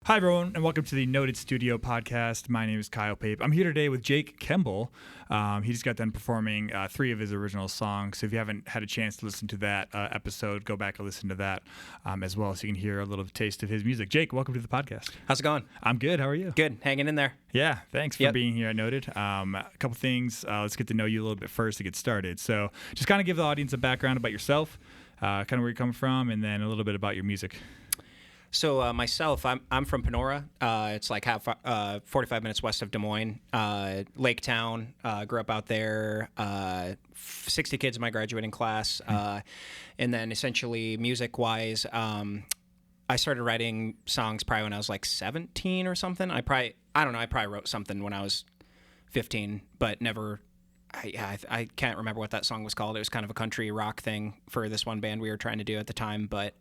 Hi, everyone, and welcome to the Noted Studio podcast. My name is Kyle Pape. I'm here today with Jake Kemble. He just got done performing 3 of his original songs. So if you haven't had a chance to listen to that episode, go back and listen to that as well so you can hear a little taste of his music. Jake, welcome to the podcast. How's it going? I'm good. How are you? Good. Hanging in there. Yeah, thanks for being here at Noted. A couple things. Let's get to know you a little bit first to get started. So just kind of give the audience a background about yourself, kind of where you come from, and then a little bit about your music. So myself, I'm from Panora. It's like 45 minutes west of Des Moines, Lake Town. Grew up out there. 60 kids in my graduating class, and then essentially music-wise, I started writing songs probably when I was like 17 or something. I probably wrote something when I was 15, but never. I can't remember what that song was called. It was kind of a country rock thing for this one band we were trying to do at the time, but.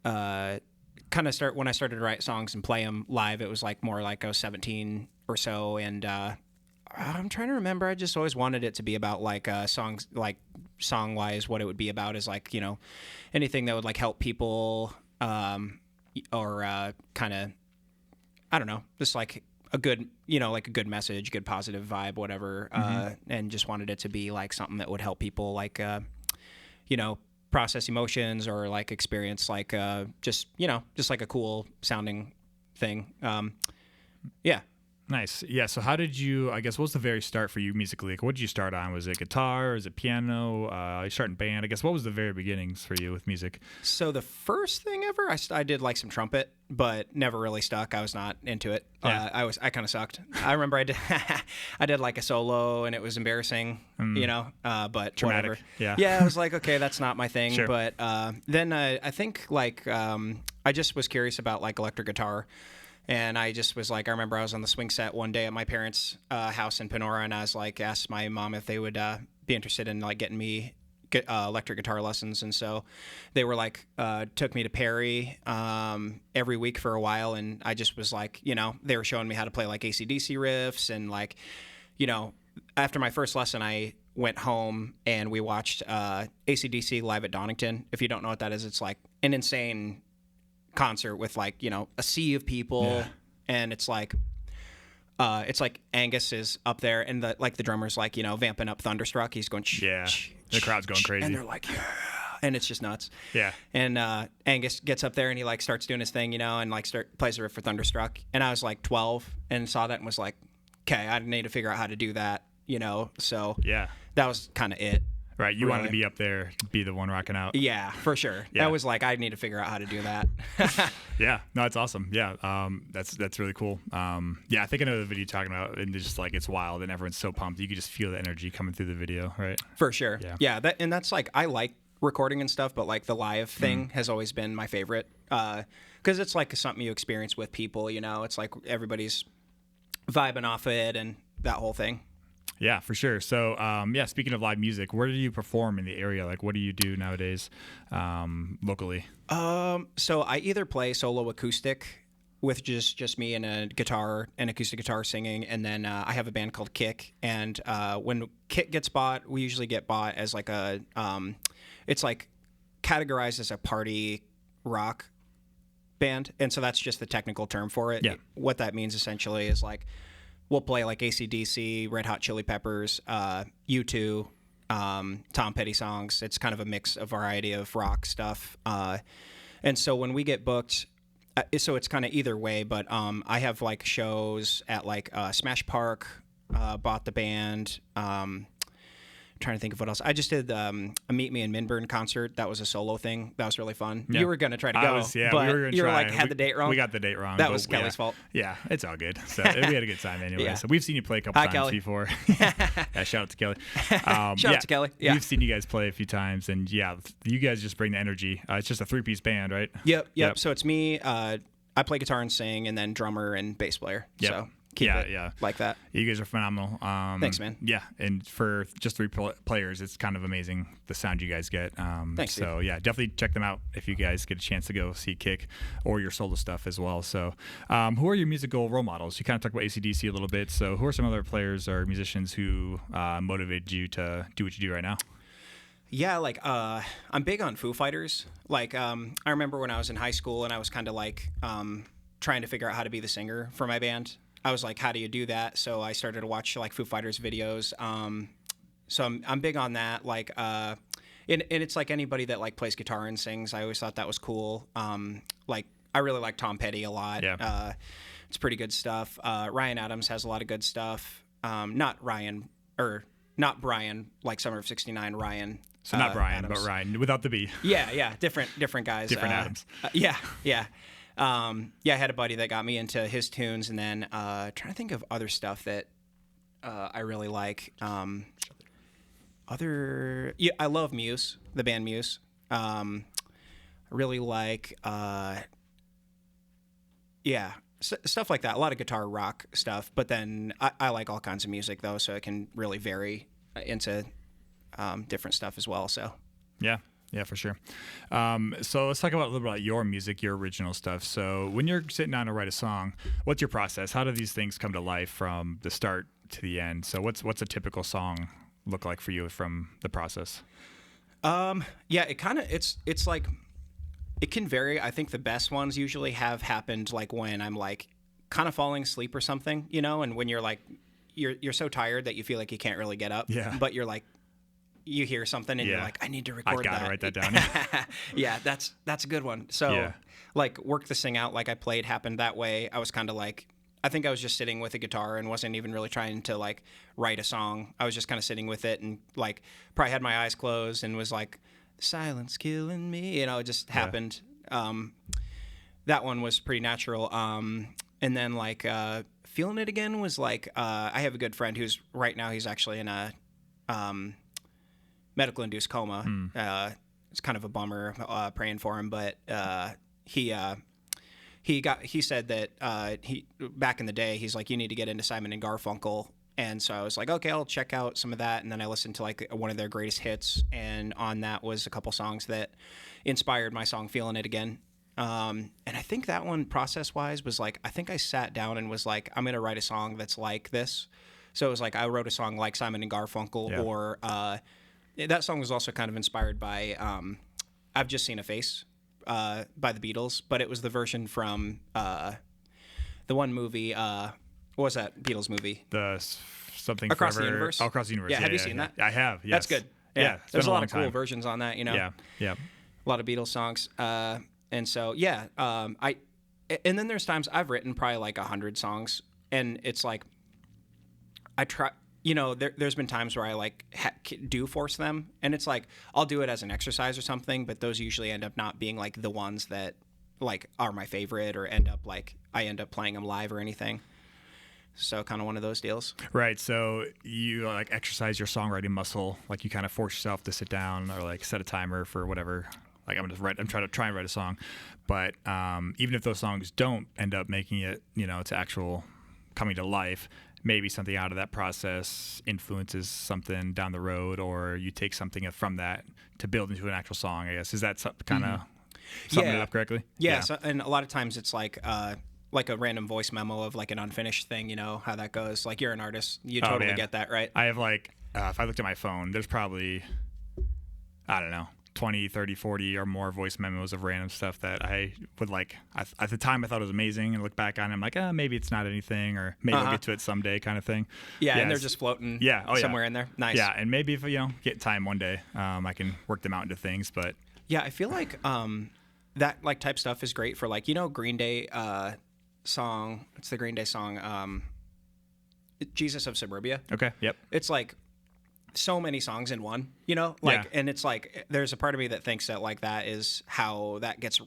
Kind of when I started to write songs and play them live, it was like more like I was 17 or so, and I'm trying to remember. I just always wanted it to be about like songs, like song-wise, what it would be about is like, you know, anything that would like help people, or kind of, I don't know, just like a good, you know, like a good message, good positive vibe, whatever, and just wanted it to be like something that would help people, like, you know, process emotions or like experience like just like a cool sounding thing. Nice. Yeah. So how did you, I guess, what was the very start for you musically? Like, what did you start on? Was it guitar? Was it piano? You started in band? I guess, what was the very beginnings for you with music? So the first thing ever, I did like some trumpet, but never really stuck. I was not into it. Yeah. I kind of sucked. I remember I did like a solo and it was embarrassing, you know, but traumatic. Whatever. Yeah. I was like, okay, that's not my thing. Sure. But then I think like I just was curious about like electric guitar. And I just was like, I remember I was on the swing set one day at my parents' house in Panora, and I was like, asked my mom if they would be interested in like getting me electric guitar lessons. And so they were like, took me to Perry every week for a while, and I just was like, you know, they were showing me how to play like AC/DC riffs, and like, you know, after my first lesson, I went home and we watched AC/DC live at Donington. If you don't know what that is, it's like an insane concert with like, you know, a sea of people, and it's like Angus is up there and the drummer's like, you know, vamping up Thunderstruck. He's going the crowd's going crazy and they're like, yeah, and it's just nuts. And Angus gets up there and he like starts doing his thing, you know, and like plays a riff for Thunderstruck, and I was like 12 and saw that and was like, okay, I need to figure out how to do that, you know. So that was kind of it. Right, you wanted to be up there, be the one rocking out. Yeah, for sure. That was like, I need to figure out how to do that. Yeah, no, it's awesome. Yeah, that's really cool. I think I know the video you're talking about, and it's just like, it's wild, and everyone's so pumped. You can just feel the energy coming through the video, right? For sure. Yeah. That's like, I like recording and stuff, but like the live thing has always been my favorite, because it's like something you experience with people. You know, it's like everybody's vibing off it and that whole thing. Yeah, for sure. So, speaking of live music, where do you perform in the area? Like, what do you do nowadays locally? So I either play solo acoustic with just me and a guitar, an acoustic guitar singing, and then I have a band called Kick. And when Kick gets bought, we usually get bought as like a, it's like categorized as a party rock band. And so that's just the technical term for it. Yeah. What that means essentially is like, we'll play like AC/DC, Red Hot Chili Peppers, U2, Tom Petty songs. It's kind of a mix, a variety of rock stuff. And so when we get booked, so it's kind of either way, but I have like shows at like Smash Park, bought the band. Trying to think of what else. I just did a Meet Me in Minburn concert. That was a solo thing. That was really fun. Yeah. You were going to try to go, but we were you were like, had the date wrong. We got the date wrong. That was Kelly's fault. Yeah, it's all good. So we had a good time anyway. So we've seen you play a couple times Kelly. before. Shout out to Kelly. Shout out to Kelly. Yeah. We've seen you guys play a few times, and you guys just bring the energy. It's just a 3-piece band, right? Yep. So it's me. I play guitar and sing, and then drummer and bass player. Yep. So keep it like that. You guys are phenomenal. Thanks, man. Yeah, and for just 3 players, it's kind of amazing the sound you guys get. Thanks, so Steve. yeah, definitely check them out if you guys get a chance to go see Kick or your solo stuff as well. So who are your musical role models? You kind of talked about AC/DC a little bit. So who are some other players or musicians who motivated you to do what you do right now? Yeah, like I'm big on Foo Fighters. Like I remember when I was in high school and I was kind of like trying to figure out how to be the singer for my band. I was like, how do you do that? So I started to watch like Foo Fighters videos. So I'm big on that. Like and it's like anybody that like plays guitar and sings. I always thought that was cool. Like I really like Tom Petty a lot. Yeah. It's pretty good stuff. Ryan Adams has a lot of good stuff. Not Brian, like Summer of '69. Ryan. So not Brian, Adams. but Ryan without the B. Yeah, different guys. Different Adams. Yeah. I had a buddy that got me into his tunes, and then trying to think of other stuff that I really like. I love Muse, the band Muse. I really like, stuff like that. A lot of guitar rock stuff, but then I like all kinds of music though, so it can really vary into different stuff as well. So Yeah, for sure. So let's talk about a little bit about your music, your original stuff. So when you're sitting down to write a song, what's your process? How do these things come to life from the start to the end? So what's a typical song look like for you from the process? It's like it can vary. I think the best ones usually have happened like when I'm like kind of falling asleep or something, and when you're like you're so tired that you feel like you can't really get up. Yeah. But you're like you hear something and you're like, I need to record that. I gotta write that down. Yeah, that's a good one. So like Work This Thing Out, like I played, happened that way. I was kind of like, I think I was just sitting with a guitar and wasn't even really trying to like write a song. I was just kind of sitting with it and like probably had my eyes closed and was like, silence killing me. It just happened. That one was pretty natural. And then like Feeling It Again was like, I have a good friend who's right now, he's actually in a medical induced coma. It's kind of a bummer, praying for him, but he said that he back in the day, he's like, you need to get into Simon and Garfunkel. And so I was like, okay, I'll check out some of that. And then I listened to like one of their greatest hits, and on that was a couple songs that inspired my song Feeling It Again. And I think that one process wise was like, I think I sat down and was like, I'm going to write a song that's like this. So it was like, I wrote a song like Simon and Garfunkel, or that song was also kind of inspired by I've Just Seen a Face by the Beatles, but it was the version from the one movie. What was that Beatles movie? Something Across Forever, the Universe. Across the Universe. Yeah, have you seen that? I have. Yes. That's good. Yeah, it's there's been a lot of long cool time. versions on that. Yeah. A lot of Beatles songs. And so and then there's times I've written probably like 100 songs, and it's like I try. There's been times where I like do force them, and it's like I'll do it as an exercise or something, but those usually end up not being like the ones that like are my favorite, or I end up playing them live or anything. So kind of one of those deals. Right. So you like exercise your songwriting muscle, like you kind of force yourself to sit down or like set a timer for whatever. Like I'm trying to write a song, but even if those songs don't end up making it, to actual coming to life, maybe something out of that process influences something down the road, or you take something from that to build into an actual song, I guess. Is that kind of summing it up correctly? Yeah. So, and a lot of times it's like a random voice memo of like an unfinished thing, how that goes. Like you're an artist. You totally get that, right? I have like, if I looked at my phone, there's probably, I don't know, 20, 30, 40 or more voice memos of random stuff that I would like. At the time, I thought it was amazing, and look back on it, I'm like, maybe it's not anything, or maybe I'll get to it someday, kind of thing. Yeah, and they're just floating. Somewhere in there. Nice. Yeah, and maybe if get time one day, I can work them out into things. But yeah, I feel like that like type stuff is great for like Green Day song. It's the Green Day song, Jesus of Suburbia. Okay. Yep. It's like so many songs in one, and it's like there's a part of me that thinks that like that is how that gets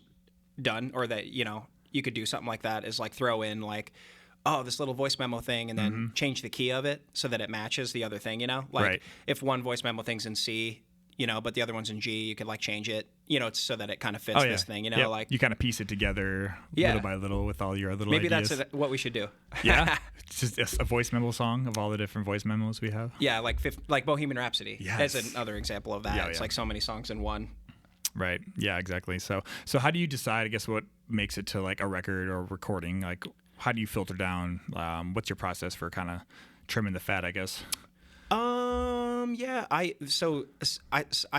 done, or that you could do something like that, is like throw in like, oh, this little voice memo thing, and then change the key of it so that it matches the other thing, like if one voice memo thing's in C, but the other one's in G, you could like change it, it's so that it kind of fits this thing, like you kind of piece it together little by little with all your little maybe ideas. That's what we should do. Yeah. It's just a voice memo song of all the different voice memos we have. Yeah, like Bohemian Rhapsody. Yes. As another example of that. It's like so many songs in one. Right. Yeah, exactly. So how do you decide, I guess, what makes it to like a record or recording? Like, how do you filter down? What's your process for kind of trimming the fat, I guess? Yeah, I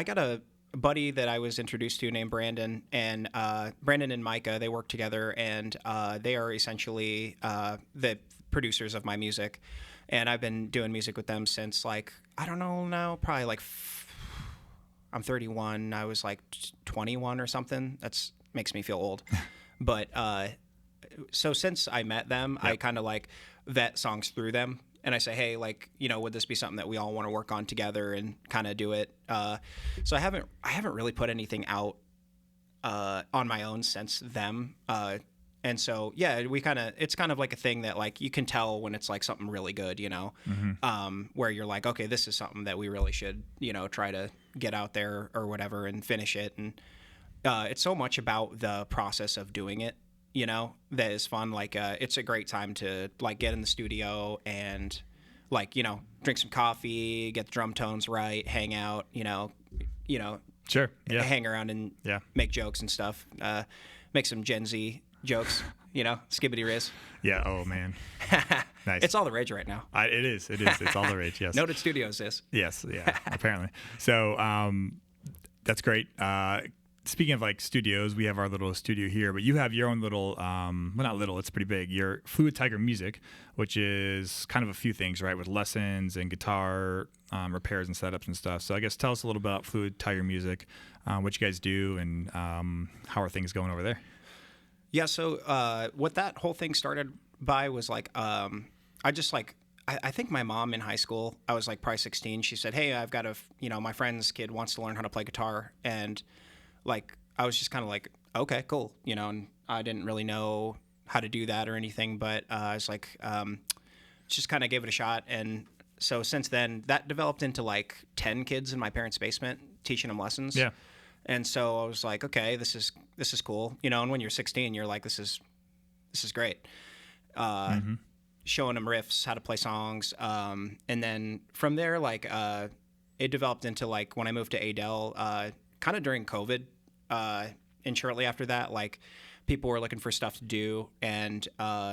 got a buddy that I was introduced to named Brandon, and Brandon and Micah, they work together, and they are essentially the producers of my music. And I've been doing music with them since, like, I don't know now, probably like I'm 31. I was like 21 or something. That's makes me feel old. But so since I met them, I kind of like vet songs through them. And I say, hey, like, you know, would this be something that we all want to work on together and kind of do it? So I haven't really put anything out on my own since them. And so, yeah, it's kind of like a thing that, like, you can tell when it's like something really good, you know, where you're like, okay, this is something that we really should, you know, try to get out there or whatever and finish it. And it's so much about the process of doing it, you know, that is fun. Like, it's a great time to, like, get in the studio and, like, you know, drink some coffee, get the drum tones right, hang out, you know, Sure. Yeah. hang around and make jokes and stuff, make some Gen Z jokes, you know, skibbity riz. Yeah. Oh man. Nice. It's all the rage right now. It is. It's all the rage. Yes. Noted Studios is. Yes. Yeah. Apparently. So that's great. Speaking of like studios, we have our little studio here, but you have your own little, well, not little, it's pretty big. Your Fluid Tiger Music, which is kind of a few things, right? With lessons and guitar repairs and setups and stuff. So I guess tell us a little about Fluid Tiger Music, what you guys do, and how are things going over there? Yeah. So what that whole thing started by was like, I think my mom in high school, I was like probably 16. She said, hey, I've got my friend's kid wants to learn how to play guitar. And like, I was just kind of like, okay, cool. You know, and I didn't really know how to do that or anything, but I was like, just kind of gave it a shot. And so since then that developed into like 10 kids in my parents' basement teaching them lessons. Yeah. And so I was like, okay, this is cool. You know, and when you're 16, you're like, this is great. Showing them riffs, how to play songs. And then from there, like, it developed into like when I moved to Adele, kind of during COVID, and shortly after that, like, people were looking for stuff to do, and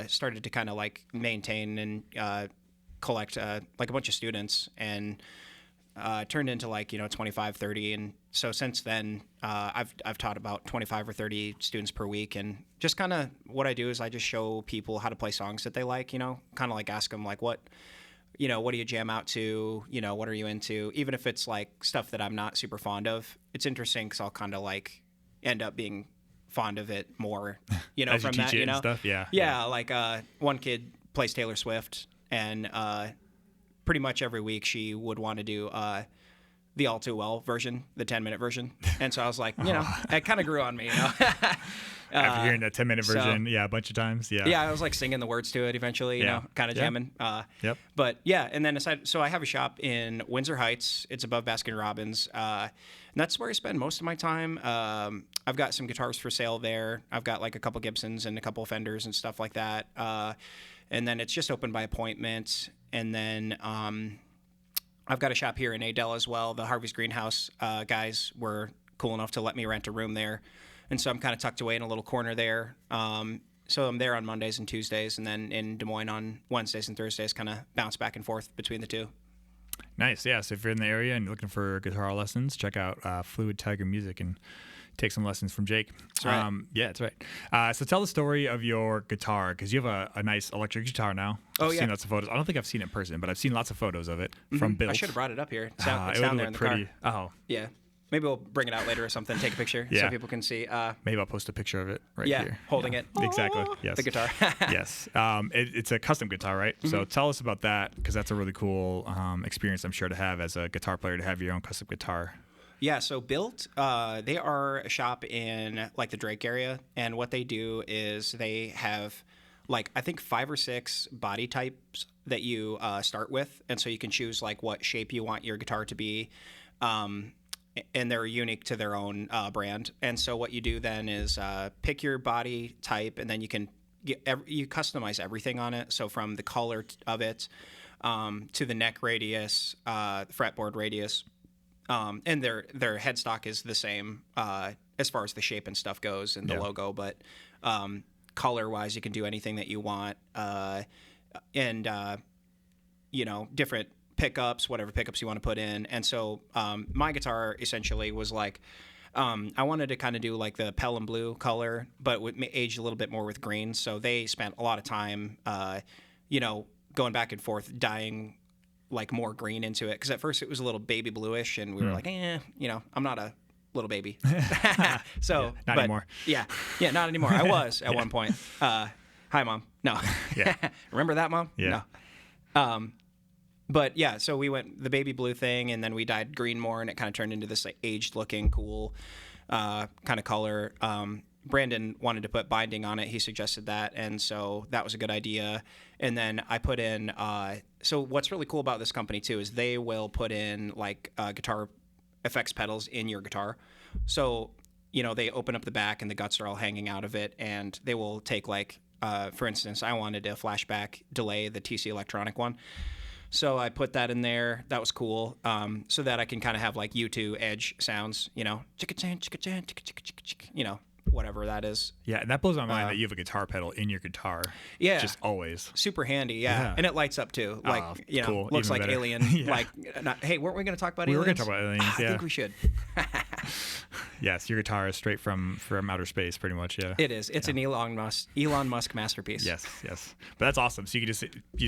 started to kind of like maintain and collect like a bunch of students, and turned into like, you know, 25, 30. And so since then, I've taught about 25 or 30 students per week. And just kind of what I do is I just show people how to play songs that they like, you know, kind of like ask them like, what do you jam out to? You know, what are you into? Even if it's like stuff that I'm not super fond of, it's interesting because I'll kind of like end up being fond of it more, you know, As from you teach that, it you know, and stuff. Yeah. Yeah. Like, one kid plays Taylor Swift, and pretty much every week she would want to do the All Too Well version, the 10-minute version. And so I was like, you know, it kind of grew on me, you know. After hearing that 10-minute version, a bunch of times. Yeah. Yeah, I was like singing the words to it eventually, you know, kind of jamming. Yep. But yeah, and then so I have a shop in Windsor Heights. It's above Baskin Robbins. And that's where I spend most of my time. I've got some guitars for sale there. I've got like a couple Gibsons and a couple Fenders and stuff like that. And then it's just open by appointment. And then I've got a shop here in Adele as well. The Harvey's Greenhouse guys were cool enough to let me rent a room there. And so I'm kind of tucked away in a little corner there. So I'm there on Mondays and Tuesdays, and then in Des Moines on Wednesdays and Thursdays, kind of bounce back and forth between the two. Nice. Yeah. So if you're in the area and you're looking for guitar lessons, check out Fluid Tiger Music and take some lessons from Jake. That's right. Yeah, that's right. So tell the story of your guitar, because you have a nice electric guitar now. I've seen lots of photos. I don't think I've seen it in person, but I've seen lots of photos of it from Built. I should have brought it up here. It's it down there in the pretty, car. Oh. Yeah. Maybe we'll bring it out later or something, take a picture so people can see. Maybe I'll post a picture of it right here. Holding it. Exactly. Yes. The guitar. Yes. It's a custom guitar, right? Mm-hmm. So tell us about that, because that's a really cool experience, I'm sure, to have as a guitar player, to have your own custom guitar. Yeah, so Built, they are a shop in like the Drake area, and what they do is they have like, I think 5 or 6 body types that you start with, and so you can choose like what shape you want your guitar to be, and they're unique to their own brand. And so what you do then is pick your body type, and then you can you customize everything on it. So from the color of it to the neck radius, the fretboard radius. And their headstock is the same as far as the shape and stuff goes, and the logo, but color-wise, you can do anything that you want, and you know, different pickups, whatever pickups you want to put in. And so my guitar essentially was like, I wanted to kind of do like the Pell and Blue color, but aged a little bit more with green. So they spent a lot of time, going back and forth, dyeing like more green into it. Because at first it was a little baby bluish, and we were like, I'm not a little baby. So not anymore. Yeah, not anymore. I was at one point. Hi, Mom. No. Yeah. Remember that, Mom? Yeah. No. But yeah, so we went the baby blue thing, and then we dyed green more, and it kind of turned into this like aged looking cool kind of color. Brandon wanted to put binding on it. He suggested that, and so that was a good idea. And then I put in so what's really cool about this company too is they will put in like guitar effects pedals in your guitar. So they open up the back and the guts are all hanging out of it, and they will take like for instance, I wanted a flashback delay, the TC Electronic one. So I put that in there. That was cool. So that I can kind of have like U2 edge sounds, chicka-chan, chicka-chan, chicka-chicka-chicka, whatever that is. Yeah, and that blows my mind that you have a guitar pedal in your guitar. Yeah. Just always. Super handy, yeah. And it lights up too. Like, cool. Looks Even like better. Alien. Like, hey, weren't we going to talk about We aliens? were going to talk about aliens, I think we should. Yes, your guitar is straight from outer space, pretty much, yeah. It is. It's an Elon Musk masterpiece. Yes. But that's awesome. So you just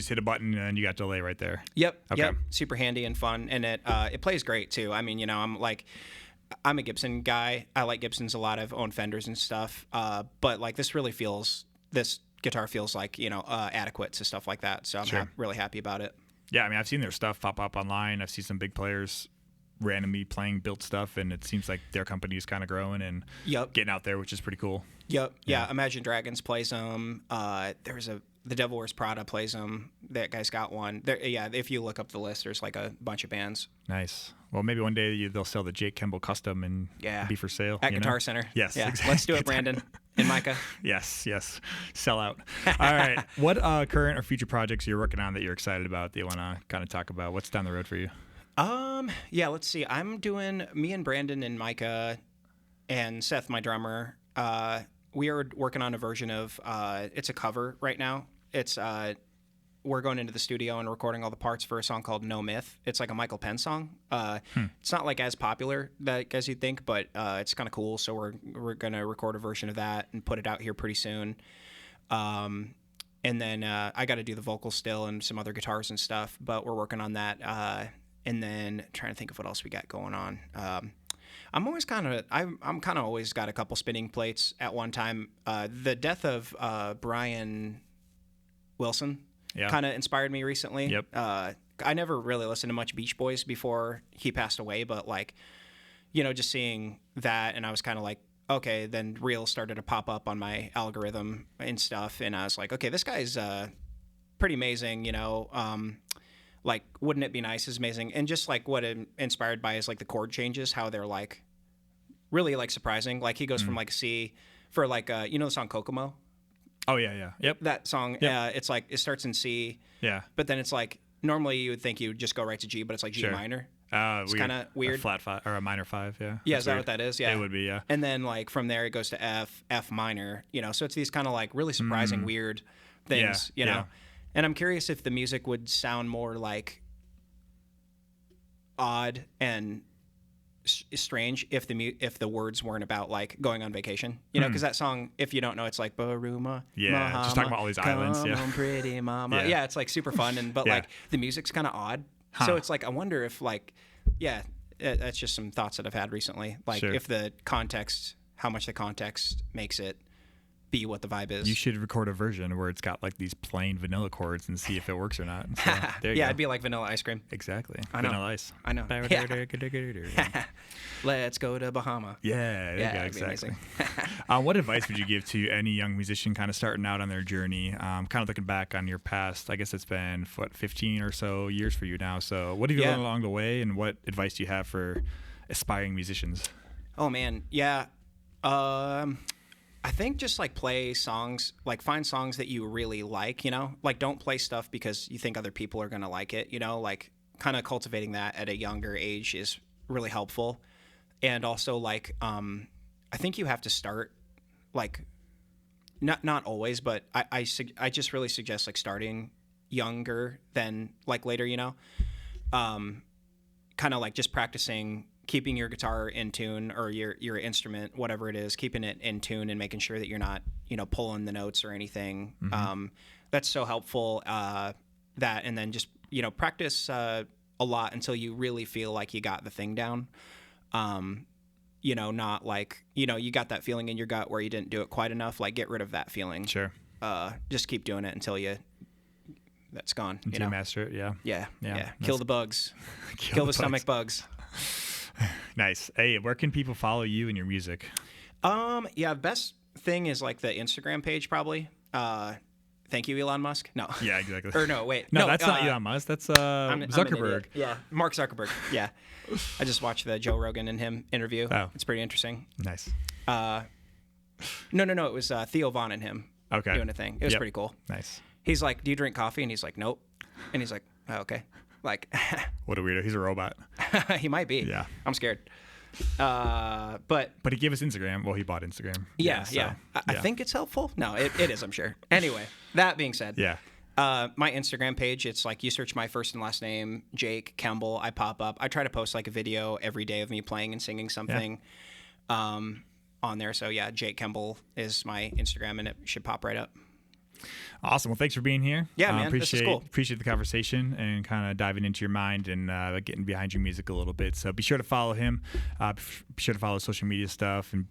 hit a button and you got delay right there. Yep. Okay. Yep. Super handy and fun, and it plays great too. I mean, I'm a Gibson guy. I like Gibsons a lot. I've owned Fenders and stuff. But like this guitar feels like adequate to stuff like that. So I'm really happy about it. Yeah, I mean, I've seen their stuff pop up online. I've seen some big players randomly playing built stuff, and it seems like their company is kind of growing and getting out there, which is pretty cool. Yep. Yeah. Imagine Dragons plays them. The Devil Wears Prada plays them. That guy's got one. If you look up the list, there's like a bunch of bands. Nice. Well, maybe one day they'll sell the Jake Kemble Custom and be for sale. At Guitar Center. Yes. Yeah. Exactly. Let's do it, Brandon and Micah. Yes. Sell out. All right. What current or future projects you're working on that you're excited about that you want to kind of talk about? What's down the road for you? Let's see. I'm doing me and Brandon and Micah and Seth, my drummer. We are working on a version of it's a cover right now. It's we're going into the studio and recording all the parts for a song called No Myth. It's like a Michael Penn song. It's not like as popular as you'd think, but it's kind of cool. So we're gonna record a version of that and put it out here pretty soon. And then I got to do the vocals still and some other guitars and stuff, but we're working on that. And then trying to think of what else we got going on. I'm kind of always got a couple spinning plates at one time. The death of Brian Wilson kind of inspired me recently. Yep. I never really listened to much Beach Boys before he passed away, but just seeing that, and I was kind of like, okay, then Reels started to pop up on my algorithm and stuff, and I was like, okay, this guy's pretty amazing, like, Wouldn't It Be Nice is amazing. And just like what I'm inspired by is like the chord changes, how they're like really like surprising. Like he goes from like C for like, the song Kokomo? Oh, yeah. Yep. That song, it's like, it starts in C. Yeah. But then it's like, normally you would think you would just go right to G, but it's like G minor. It's kind of weird. A flat 5 or a minor 5, yeah. Yeah, is that what that is? Yeah. It would be, yeah. And then like from there it goes to F minor, so it's these kind of like really surprising, weird things, you know. And I'm curious if the music would sound more like odd and strange if the words weren't about like going on vacation, because that song, if you don't know, it's like Baruma, Mahama, just talking about all these islands, come on, pretty mama. It's like super fun, but like the music's kind of odd, so it's like I wonder if like that's just some thoughts that I've had recently, like if the context, how much the context makes it be what the vibe is. You should record a version where it's got like these plain vanilla chords and see if it works or not. So, there you go. It'd be like vanilla ice cream. Exactly. I know. Vanilla ice. I know. Let's go to Bahama. Yeah, there you go, exactly. What advice would you give to any young musician kind of starting out on their journey? Kind of looking back on your past, I guess it's been 15 or so years for you now. So what have you learned along the way, and what advice do you have for aspiring musicians? Oh man, yeah. I think just like play songs, like find songs that you really like, like don't play stuff because you think other people are going to like it, like kind of cultivating that at a younger age is really helpful. And also like, I think you have to start like, not always, but I just really suggest like starting younger than like later, kind of like just practicing keeping your guitar in tune, or your instrument, whatever it is, keeping it in tune and making sure that you're not, pulling the notes or anything. That's so helpful. And then just, practice a lot until you really feel like you got the thing down. Not like, you got that feeling in your gut where you didn't do it quite enough. Like, get rid of that feeling. Sure. Just keep doing it until that's gone. Until you master it. Yeah. Yeah. Kill the bugs. Kill the stomach bugs. Nice. Hey, where can people follow you and your music? Best thing is like the Instagram page, probably. Thank you, Elon Musk. No. Yeah, exactly. Or no, wait. No, that's not Elon Musk. That's Zuckerberg. Yeah, Mark Zuckerberg. Yeah. I just watched the Joe Rogan and him interview. Oh. It's pretty interesting. Nice. No. It was Theo Vaughn and him doing a thing. It was pretty cool. Nice. He's like, "Do you drink coffee?" And he's like, "Nope." And he's like, "Oh, okay." Like, what a weirdo. He's a robot. He might be. Yeah. I'm scared. But he gave us Instagram. Well, he bought Instagram. Yeah. I think it's helpful. No, it is, I'm sure. Anyway, that being said, my Instagram page, it's like you search my first and last name, Jake Kemble. I pop up. I try to post like a video every day of me playing and singing something on there. So yeah, Jake Kemble is my Instagram, and it should pop right up. Awesome. Well, thanks for being here. Yeah, man. This is cool. Appreciate the conversation and kind of diving into your mind and getting behind your music a little bit. So be sure to follow him. Be sure to follow social media stuff, and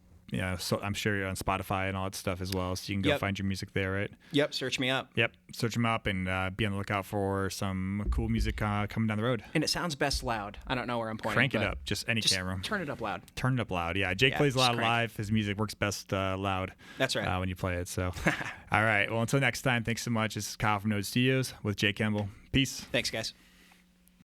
so I'm sure you're on Spotify and all that stuff as well. So you can go find your music there, right? Yep. Search me up. Yep. Search him up and be on the lookout for some cool music coming down the road. And it sounds best loud. I don't know where I'm pointing. Crank it up. Just any camera. Turn it up loud. Turn it up loud. Yeah. Jake plays loud live. His music works best loud. That's right. When you play it. So, all right. Well, until next time, thanks so much. This is Kyle from Node Studios with Jake Kemble. Peace. Thanks, guys.